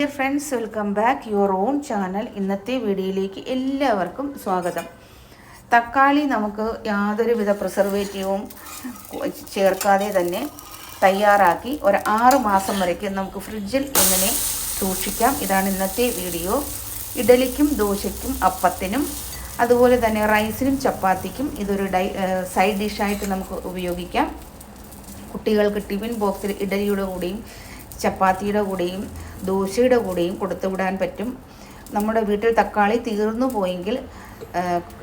Dear friends, welcome back your own channel. ഇന്നത്തെ വീഡിയോയിലേക്ക് എല്ലാവർക്കും സ്വാഗതം. തക്കാളി നമുക്ക് യാതൊരുവിധ പ്രിസർവേറ്റീവും ചേർക്കാതെ തന്നെ തയ്യാറാക്കി ഒരു 6 മാസം വരയ്ക്ക് നമുക്ക് ഫ്രിഡ്ജിൽ എങ്ങനെ സൂക്ഷിക്കാം, ഇതാണ് ഇന്നത്തെ വീഡിയോ. ഇഡലിക്കും ദോശയ്ക്കും അപ്പത്തിനും അതുപോലെ തന്നെ റൈസിനും ചപ്പാത്തിക്കും ഇതൊരു സൈഡ് ഡിഷായിട്ട് നമുക്ക് ഉപയോഗിക്കാം. കുട്ടികൾക്ക് ടിഫിൻ ബോക്സിൽ ഇഡലിയുടെ കൂടെയും ചപ്പാത്തിയുടെ കൂടെയും ദോശയുടെ കൂടെയും കൊടുത്തു വിടാൻ പറ്റും. നമ്മുടെ വീട്ടിൽ തക്കാളി തീർന്നു പോയെങ്കിൽ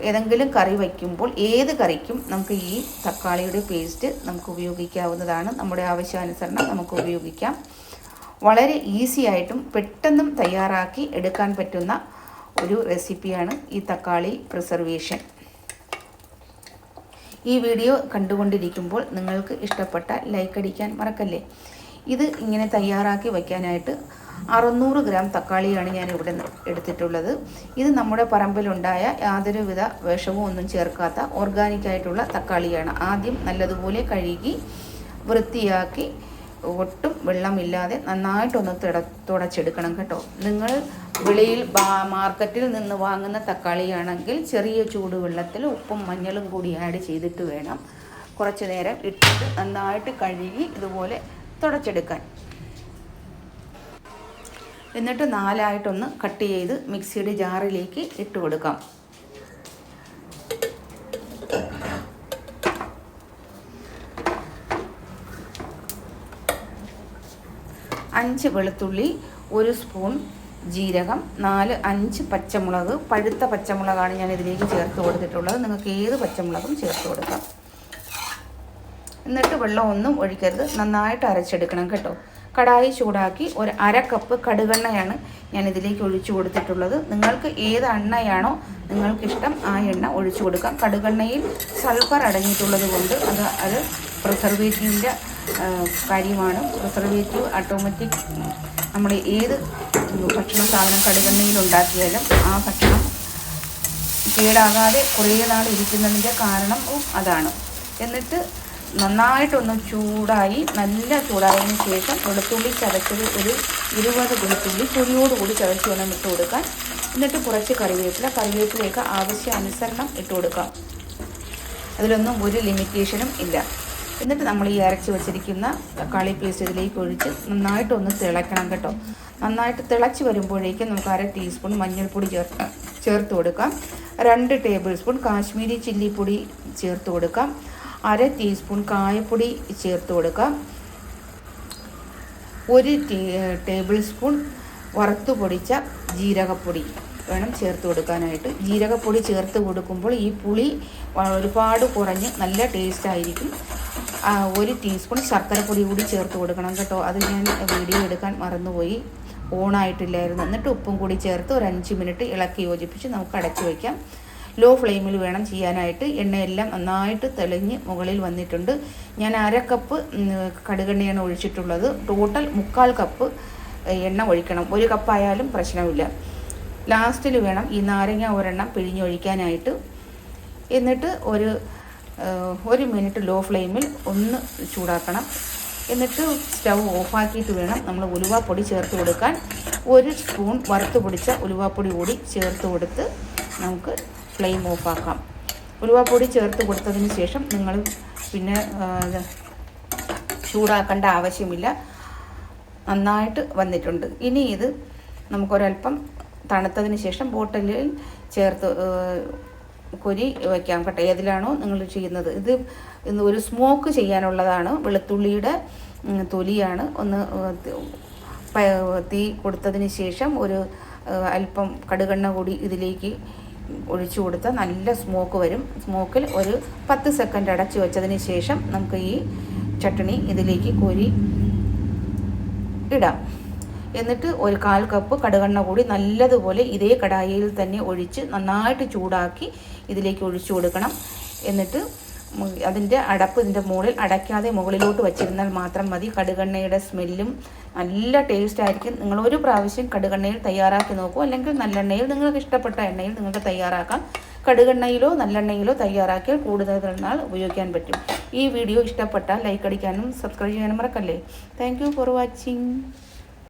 ഏതെങ്കിലും കറി വയ്ക്കുമ്പോൾ ഏത് കറിക്കും നമുക്ക് ഈ തക്കാളിയുടെ പേസ്റ്റ് നമുക്ക് ഉപയോഗിക്കാവുന്നതാണ്. നമ്മുടെ ആവശ്യാനുസരണം നമുക്ക് ഉപയോഗിക്കാം. വളരെ ഈസി ആയിട്ടും പെട്ടെന്നും തയ്യാറാക്കി എടുക്കാൻ പറ്റുന്ന ഒരു റെസിപ്പിയാണ് ഈ തക്കാളി പ്രിസർവേഷൻ. ഈ വീഡിയോ കണ്ടുകൊണ്ടിരിക്കുമ്പോൾ നിങ്ങൾക്ക് ഇഷ്ടപ്പെട്ട ലൈക്ക് അടിക്കാൻ മറക്കല്ലേ. ഇത് ഇങ്ങനെ തയ്യാറാക്കി വയ്ക്കാനായിട്ട് 600 ഗ്രാം തക്കാളിയാണ് ഞാൻ ഇവിടെ എടുത്തിട്ടുള്ളത്. ഇത് നമ്മുടെ പറമ്പിലുണ്ടായ യാതൊരുവിധ വിഷവും ഒന്നും ചേർക്കാത്ത ഓർഗാനിക്കായിട്ടുള്ള തക്കാളിയാണ്. ആദ്യം നല്ലതുപോലെ കഴുകി വൃത്തിയാക്കി ഒട്ടും വെള്ളമില്ലാതെ നന്നായിട്ടൊന്ന് തുടച്ചെടുക്കണം കേട്ടോ. നിങ്ങൾ വെളിയിൽ മാർക്കറ്റിൽ നിന്ന് വാങ്ങുന്ന തക്കാളിയാണെങ്കിൽ ചെറിയ ചൂടുവെള്ളത്തിൽ ഉപ്പും മഞ്ഞളും കൂടി ആഡ് ചെയ്തിട്ട് വേണം കുറച്ച് നേരം ഇട്ടിട്ട് നന്നായിട്ട് കഴുകി ഇതുപോലെ തുടച്ചെടുക്കാൻ. എന്നിട്ട് 4ആയിട്ടൊന്ന് കട്ട് ചെയ്ത് മിക്സിയുടെ ജാറിലേക്ക് ഇട്ട് കൊടുക്കാം. 5 വെളുത്തുള്ളി, 1 സ്പൂൺ ജീരകം, 4-5 പച്ചമുളക്. പഴുത്ത പച്ചമുളകാണ് ഞാൻ ഇതിലേക്ക് ചേർത്ത് കൊടുത്തിട്ടുള്ളത്. നിങ്ങൾക്ക് ഏത് പച്ചമുളകും ചേർത്ത് കൊടുക്കാം. എന്നിട്ട് വെള്ളമൊന്നും ഒഴിക്കരുത്, നന്നായിട്ട് അരച്ചെടുക്കണം കേട്ടോ. കടായി ചൂടാക്കി ഒരു 1/2 കപ്പ് കടുകെണ്ണയാണ് ഞാൻ ഇതിലേക്ക് ഒഴിച്ചു കൊടുത്തിട്ടുള്ളത്. നിങ്ങൾക്ക് ഏത് എണ്ണയാണോ നിങ്ങൾക്കിഷ്ടം ആ എണ്ണ ഒഴിച്ചു കൊടുക്കാം. കടുകെണ്ണയിൽ സൾഫർ അടങ്ങിയിട്ടുള്ളത് കൊണ്ട് അത് പ്രിസർവേറ്റീവിൻ്റെ കാര്യമാണ്. പ്രിസർവേറ്റീവ് ഓട്ടോമാറ്റിക് നമ്മൾ ഏത് ഭക്ഷണ സാധനം കടുകെണ്ണയിൽ ഉണ്ടാക്കിയാലും ആ ഭക്ഷണം കേടാകാതെ കുറേ നാൾ ഇരിക്കുന്നതിൻ്റെ കാരണവും അതാണ്. എന്നിട്ട് നന്നായിട്ടൊന്ന് നല്ല ചൂടായതിനു ശേഷം വെളുത്തുള്ളി ചതച്ചത് ഒരു 20 വെളുത്തുള്ളി തൊലിയോടുകൂടി ചതച്ച് വേണം ഇട്ട് കൊടുക്കാൻ. എന്നിട്ട് കുറച്ച് കറിവേപ്പിലയൊക്കെ ആവശ്യാനുസരണം ഇട്ട് കൊടുക്കാം. അതിലൊന്നും ഒരു ലിമിറ്റേഷനും ഇല്ല. എന്നിട്ട് നമ്മൾ ഈ അരച്ച് വെച്ചിരിക്കുന്ന തക്കാളി പേസ്റ്റ് ഇതിലേക്ക് ഒഴിച്ച് നന്നായിട്ടൊന്ന് തിളയ്ക്കണം കേട്ടോ. നന്നായിട്ട് തിളച്ച് വരുമ്പോഴേക്കും നമുക്ക് 1/2 ടീസ്പൂൺ മഞ്ഞൾപ്പൊടി ചേർത്ത് കൊടുക്കാം. 2 ടേബിൾ സ്പൂൺ കാശ്മീരി ചില്ലിപ്പൊടി ചേർത്ത് കൊടുക്കാം. 1/2 ടീസ്പൂൺ കായപ്പൊടി ചേർത്ത് കൊടുക്കാം. 1 ടേബിൾ സ്പൂൺ വറുത്തു പൊടിച്ച ജീരകപ്പൊടി വേണം ചേർത്ത് കൊടുക്കാനായിട്ട്. ജീരകപ്പൊടി ചേർത്ത് കൊടുക്കുമ്പോൾ ഈ പുളി ഒരുപാട് കുറഞ്ഞ് നല്ല ടേസ്റ്റ് ആയിരിക്കും. 1 ടീസ്പൂൺ ശർക്കരപ്പൊടി കൂടി ചേർത്ത് കൊടുക്കണം കേട്ടോ. അത് ഞാൻ വീഡിയോ എടുക്കാൻ മറന്നുപോയി, ഓണായിട്ടില്ലായിരുന്നു. എന്നിട്ട് ഉപ്പും കൂടി ചേർത്ത് ഒരു 5 മിനിറ്റ് ഇളക്കി യോജിപ്പിച്ച് നമുക്ക് അടച്ചു വയ്ക്കാം. ലോ ഫ്ലെയിമിൽ വേണം ചെയ്യാനായിട്ട്. എണ്ണയെല്ലാം നന്നായിട്ട് തെളിഞ്ഞ് മുകളിൽ വന്നിട്ടുണ്ട്. ഞാൻ 1/2 കപ്പ് കടുകെണ്ണയാണ് ഒഴിച്ചിട്ടുള്ളത്. ടോട്ടൽ 3/4 കപ്പ് എണ്ണ ഒഴിക്കണം. 1 കപ്പായാലും പ്രശ്നമില്ല. ലാസ്റ്റിൽ വേണം ഈ നാരങ്ങ ഒരെണ്ണം പിഴിഞ്ഞൊഴിക്കാനായിട്ട്. എന്നിട്ട് ഒരു മിനിറ്റ് ലോ ഫ്ലെയിമിൽ ഒന്ന് ചൂടാക്കണം. എന്നിട്ട് സ്റ്റൗ ഓഫാക്കിയിട്ട് വേണം നമ്മൾ ഉലുവാപ്പൊടി ചേർത്ത് കൊടുക്കാൻ. 1 സ്പൂൺ വറുത്ത് പൊടിച്ച ഉലുവാപ്പൊടി കൂടി ചേർത്ത് കൊടുത്ത് നമുക്ക് ഫ്ലെയിം ഓഫാക്കാം. ഉലുവാപ്പൊടി ചേർത്ത് കൊടുത്തതിന് ശേഷം നിങ്ങൾ പിന്നെ ചൂടാക്കേണ്ട ആവശ്യമില്ല. നന്നായിട്ട് വന്നിട്ടുണ്ട്. ഇനി ഇത് നമുക്കൊരൽപ്പം തണുത്തതിന് ശേഷം ബോട്ടിലിൽ ചേർത്ത് കൊരി വയ്ക്കാം കേട്ടോ. ഏതിലാണോ നിങ്ങൾ ചെയ്യുന്നത്. ഇത് ഒരു സ്മോക്ക് ചെയ്യാനുള്ളതാണ്. വെളുത്തുള്ളിയുടെ തൊലിയാണ്. ഒന്ന് തീ കൊടുത്തതിന് ശേഷം ഒരു അല്പം കടുകെണ്ണ കൂടി ഇതിലേക്ക് ഒഴിച്ചു കൊടുത്താൽ നല്ല സ്മോക്ക് വരും. സ്മോക്കിൽ ഒരു 10 സെക്കൻഡ് അടച്ചു വെച്ചതിന് ശേഷം നമുക്ക് ഈ ചട്നി ഇതിലേക്ക് കോരി ഇടാം. എന്നിട്ട് ഒരു 1/4 കപ്പ് കടുകെണ്ണ കൂടി നല്ലതുപോലെ ഇതേ കടായിയിൽ തന്നെ ഒഴിച്ച് നന്നായിട്ട് ചൂടാക്കി ഇതിലേക്ക് ഒഴിച്ചു കൊടുക്കണം. എന്നിട്ട് അതിൻ്റെ അടപ്പ് ഇതിൻ്റെ മുകളിൽ അടയ്ക്കാതെ മുകളിലോട്ട് വച്ചിരുന്നാൽ മാത്രം മതി. കടുകെണ്ണയുടെ സ്മെല്ലും നല്ല ടേസ്റ്റ് ആയിരിക്കും. നിങ്ങൾ ഒരു പ്രാവശ്യം കടുകെണ്ണയിൽ തയ്യാറാക്കി നോക്കൂ. അല്ലെങ്കിൽ നല്ലെണ്ണയിൽ നിങ്ങൾക്ക് ഇഷ്ടപ്പെട്ട എണ്ണയിൽ നിങ്ങൾക്ക് തയ്യാറാക്കാം. കടുകെണ്ണയിലോ നല്ലെണ്ണയിലോ തയ്യാറാക്കിയാൽ കൂടുതൽ നാൾ ഉപയോഗിക്കാൻ പറ്റും. ഈ വീഡിയോ ഇഷ്ടപ്പെട്ടാൽ ലൈക്ക് അടിക്കാനും സബ്സ്ക്രൈബ് ചെയ്യാനും മറക്കല്ലേ. Thank you for watching.